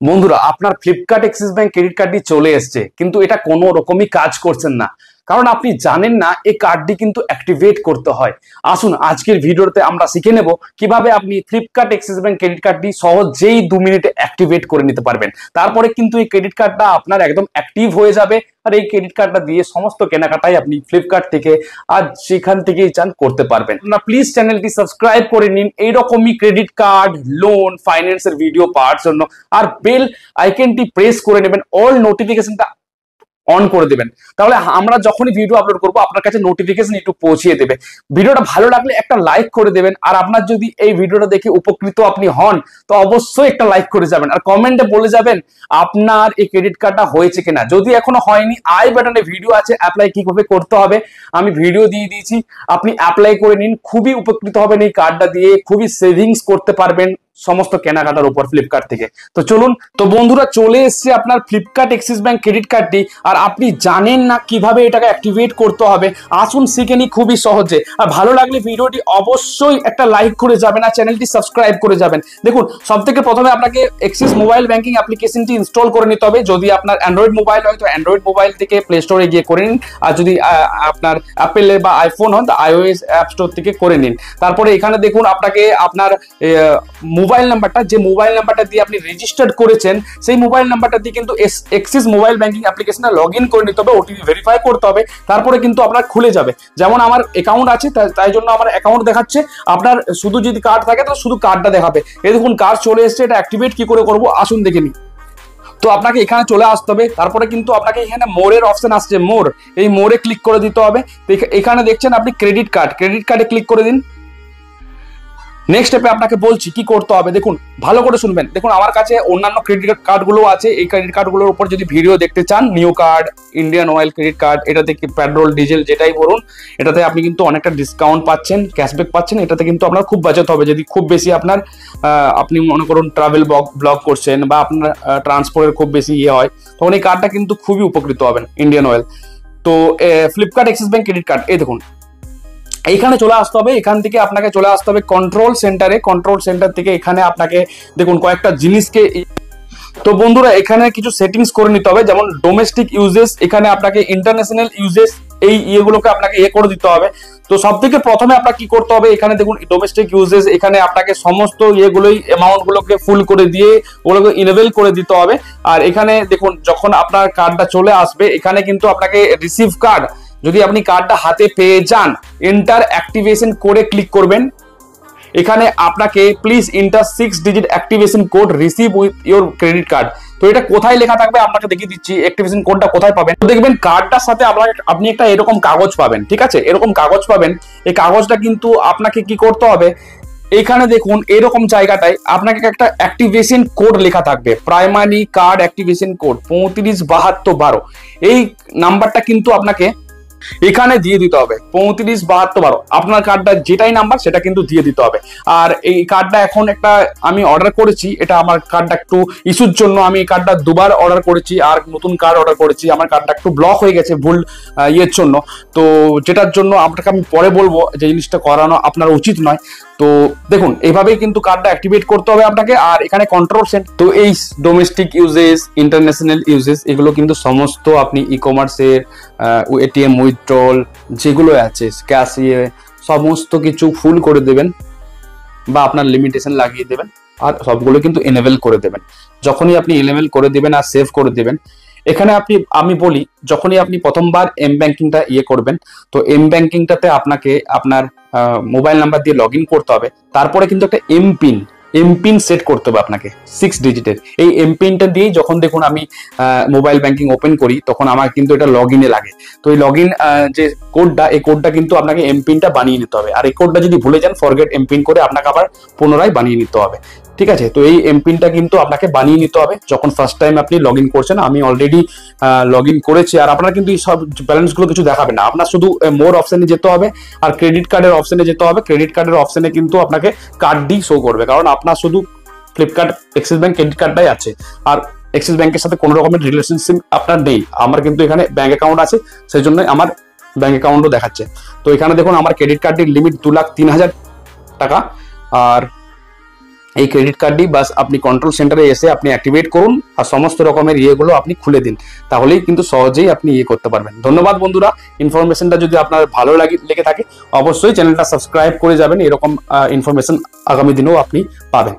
বন্ধুরা, আপনার Flipkart Axis bank credit কার্ডটি চলে এসেছে, কিন্তু এটা কোনো রকমই কাজ করছেন না। কারণ আপনি জানেন না এই কার্ডটি কিন্তু অ্যাক্টিভেট করতে হয়। আসুন আজকের ভিডিওতে আমরা শিখে নেব কিভাবে আপনি ফ্লিপকার্ট অ্যাক্সিস ব্যাংক ক্রেডিট কার্ডটি সহজেই 2 মিনিটে অ্যাক্টিভেট করে নিতে পারবেন। তারপরে কিন্তু এই ক্রেডিট কার্ডটা আপনার একদম অ্যাক্টিভ হয়ে যাবে, আর এই ক্রেডিট কার্ডটা দিয়ে সমস্ত কেনাকাটাই আপনি ফ্লিপকার্ট থেকে আর সেখান থেকেই চান করতে পারবেন। আপনারা প্লিজ চ্যানেলটি সাবস্ক্রাইব করে নিন এইরকমই ক্রেডিট কার্ড, লোন, ফাইন্যান্সের ভিডিও পাওয়ার জন্য। আর বেল আইকনটি প্রেস করে নেবেন, অল নোটিফিকেশনটা অন করে দেবেন, তাহলে আমরা যখনই ভিডিও আপলোড করবো আপনার কাছে নোটিফিকেশন একটু পৌঁছিয়ে দেবে। ভিডিওটা ভালো লাগলে একটা লাইক করে দেবেন, আর আপনার যদি এই ভিডিওটা দেখে উপকৃত আপনি হন তো অবশ্যই একটা লাইক করে যাবেন, আর কমেন্টে বলে যাবেন আপনার এই ক্রেডিট কার্ডটা হয়েছে কিনা। যদি এখনো হয়নি, আই বাটনে ভিডিও আছে অ্যাপ্লাই কিভাবে করতে হবে, আমি ভিডিও দিয়ে দিয়েছি, আপনি অ্যাপ্লাই করে নিন। খুবই উপকৃত হবেন এই কার্ডটা দিয়ে, খুবই সেভিংস করতে পারবেন সমস্ত কেনাকাটার উপর ফ্লিপকার্ট থেকে। তো চলুন, তো বন্ধুরা চলে এসেছে আপনার ফ্লিপকার্ট অ্যাক্সিস ব্যাংক ক্রেডিট কার্ডটি, আর আপনি জানেন না কিভাবে এটাকে অ্যাক্টিভেট করতে হবে। আসুন শিখে নিই খুবই সহজে। আর ভালো লাগলে ভিডিওটি অবশ্যই একটা লাইক করে যাবেন, আর চ্যানেলটি সাবস্ক্রাইব করে যাবেন। দেখুন, সবথেকে প্রথমে আপনাকে অ্যাক্সিস মোবাইল ব্যাংকিং অ্যাপ্লিকেশনটি ইনস্টল করে নিতে হবে। যদি আপনার অ্যান্ড্রয়েড মোবাইল হয় তো অ্যান্ড্রয়েড মোবাইল থেকে প্লে স্টোরে গিয়ে করে নিন, আর যদি আপনার অ্যাপেল বা আইফোন হন তো আইওএস অ্যাপ স্টোর থেকে করে নিন। তারপরে এখানে দেখুন আপনাকে আপনার মোবাইল নাম্বারটা, যে মোবাইল নাম্বারটা দিয়ে আপনি রেজিস্টার্ড করেছেন সেই মোবাইল নাম্বারটা দিয়ে কিন্তু অ্যাক্সিস মোবাইল ব্যাংকিং অ্যাপ্লিকেশনে লগ ইন করে নিতে হবে, ওটিপি ভেরিফাই করতে হবে, তারপরে কিন্তু আপনার খুলে যাবে। যেমন আমার অ্যাকাউন্ট আছে তাই জন্য আমার অ্যাকাউন্ট দেখাচ্ছে। আপনার শুধু যদি কার্ড থাকে তো শুধু কার্ডটা দেখাবে। এই দেখুন কার্ড চলে এসেছে, এটা অ্যাক্টিভেট কি করে করবো আসুন দেখে নিই। তো আপনাকে এখানে চলে আসতে হবে, তারপরে কিন্তু আপনাকে এখানে মোরের অপশন আসছে, মোর, এই মোরে ক্লিক করে দিতে হবে। এখানে দেখছেন আপনি ক্রেডিট কার্ডে ক্লিক করে দিন। নেক্সট স্টেপে আপনাকে বলছি কি করতে হবে, দেখুন ভালো করে শুনবেন। দেখুন আমার কাছে অন্যান্য ক্রেডিট কার্ডগুলো আছে, এই ক্রেডিট কার্ডগুলোর উপর যদি ভিডিও দেখতে চান, new card, Indian oil credit card, এটাতে কি পেট্রোল ডিজেল যেটাই বলুন, এটাতে আপনি কিন্তু অনেকটা ডিসকাউন্ট পাচ্ছেন, ক্যাশব্যাক পাচ্ছেন। এটাতে কিন্তু আপনার খুব বাজেট হবে যদি খুব বেশি আপনার আপনি মনে করুন ট্রাভেল ব্লগ করছেন বা আপনার ট্রান্সপোর্টের খুব বেশি ইয়ে হয়, তখন এই কার্ডটা কিন্তু খুবই উপকৃত হবেন, ইন্ডিয়ান অয়েল। তো Flipkart Axis bank credit card, এই দেখুন এইখানে চলে আসতে হবে। এখান থেকে আপনাকে চলে আসতে হবে কন্ট্রোল সেন্টারে। কন্ট্রোল সেন্টার থেকে এখানে আপনাকে দেখুন কয়েকটা জিনিসকে, তো বন্ধুরা এখানে কিছু সেটিংস করে নিতে হবে, যেমন ডোমেস্টিক ইউজেস, এখানে আপনাকে ইন্টারন্যাশনাল ইউজেস, এই ইয়েগুলোকে আপনাকে করে দিতে হবে। তো সব থেকে প্রথমে আপনাকে কি করতে হবে, এখানে দেখুন ডোমেস্টিক ইউজেস, এখানে আপনাকে সমস্ত ইয়েগুলোই অ্যামাউন্ট গুলোকে ফুল করে দিয়ে ওগুলোকে ইনেবল করে দিতে হবে। আর এখানে দেখুন যখন আপনার কার্ডটা চলে আসবে, এখানে কিন্তু আপনাকে রিসিভ কার্ড, যদি আপনি কার্ডটা হাতে পেয়ে যান, এন্টার অ্যাক্টিভেশন কোডে ক্লিক করবেন। এখানে আপনাকে please enter 6 digit activation code receive with your credit card. তো এটা কোথায় লেখা থাকবে আপনাকে দেখিয়ে দিচ্ছি, অ্যাক্টিভেশন কোডটা কোথায় পাবেন। তো দেখবেন কার্ডটার সাথে আপনি একটা এরকম কাগজ পাবেন, ঠিক আছে, এরকম কাগজ পাবেন। এই কাগজটা কিন্তু আপনাকে কি করতে হবে, এখানে দেখুন এরকম জায়গাটায় আপনাকে একটা অ্যাক্টিভেশন কোড লেখা থাকবে, প্রাইমারি কার্ড অ্যাক্টিভেশন কোড 357212। এই নাম্বারটা কিন্তু আপনাকে এখানে দিয়ে দিতে হবে, 357212। আপনার কার্ডটা যেটাই নাম্বার সেটা কিন্তু দিয়ে দিতে হবে। আর এই কার্ডটা এখন একটা আমি অর্ডার করেছি, এটা আমার কার্ডটা একটু ইস্যুর জন্য আমি এই কার্ডটা দুবার অর্ডার করেছি, আর নতুন কার্ড অর্ডার করেছি। আমার কার্ডটা একটু ব্লক হয়ে গেছে ভুল ইয়ের জন্য, তো যেটার জন্য আপনাকে আমি পরে বলবো যে জিনিসটা করানো আপনার উচিত নয়। তো দেখুন এইভাবেই কিন্তু কার্ডটা অ্যাক্টিভেট করতে হবে আপনাকে। আর এখানে কন্ট্রোল সেন্ট, তো এই ডোমেস্টিক ইউজেস, ইন্টারন্যাশনাল ইউজেস, এগুলো কিন্তু সমস্ত আপনি ই কমার্সের এটিএম উইথড্রল যেগুলো আছে, ক্যাশ ইয়ে, সমস্ত কিছু ফুল করে দেবেন বা আপনার লিমিটেশন লাগিয়ে দেবেন, আর সবগুলো কিন্তু এনেবল করে দেবেন। যখনই আপনি এনেবল করে দেবেন আর সেভ করে দেবেন, এখানে আমি বলি যখনই আপনি প্রথমবার এম ব্যাংকিংটা করবেন, তো এম ব্যাংকিংটাতে আপনাকে আপনার মোবাইল নাম্বার দিয়ে লগ ইন করতে হবে। তারপরে কিন্তু একটা এমপিন সেট করতে হবে আপনাকে 6 ডিজিটের। এই এমপিনটা দিয়েই যখন দেখুন আমি মোবাইল ব্যাংকিং ওপেন করি তখন আমার কিন্তু এটা লগ ইনে লাগে। তো এই লগ ইন যে কোডটা, এই কোডটা কিন্তু আপনাকে এমপিনটা বানিয়ে নিতে হবে। আর এই কোডটা যদি ভুলে যান, ফরগেট এমপিন করে আপনাকে আবার পুনরায় বানিয়ে নিতে হবে, ঠিক আছে। তো এই এমপিনটা কিন্তু আপনাকে বানিয়ে নিতে হবে যখন ফার্স্ট টাইম আপনি লগ ইন করছেন। আমি অলরেডি লগ ইন করেছি। আর আপনার কিন্তু এই সব ব্যালেন্সগুলো কিছু দেখাবে না, আপনার শুধু মোর অপশনে যেতে হবে আর ক্রেডিট কার্ডের অপশনে যেতে হবে। ক্রেডিট কার্ডের অপশনে কিন্তু আপনাকে কার্ডটি শো করবে, কারণ আপনার শুধু ফ্লিপকার্ট অ্যাক্সিস ব্যাংক ক্রেডিট কার্ডটাই আছে, আর অ্যাক্সিস ব্যাংকের সাথে কোনো রকমের রিলেশনশিপ আপনার নেই। আমার কিন্তু এখানে ব্যাংক অ্যাকাউন্ট আছে, সেই জন্য আমার ব্যাংক অ্যাকাউন্টও দেখাচ্ছে। তো এখানে দেখুন আমার ক্রেডিট কার্ডটির লিমিট 2,03,000 টাকা, আর এই ক্রেডিট কার্ডটি বাস আপনি কন্ট্রোল সেন্টারে এসে আপনি অ্যাক্টিভেট করুন আর সমস্ত রকমের ইয়েগুলো আপনি খুলে দিন, তাহলেই কিন্তু সহজেই আপনি ইয়ে করতে পারবেন। ধন্যবাদ বন্ধুরা, ইনফরমেশনটা যদি আপনার ভালো লেগে থাকে অবশ্যই চ্যানেলটা সাবস্ক্রাইব করে যাবেন, এরকম ইনফরমেশন আগামী দিনেও আপনি পাবেন।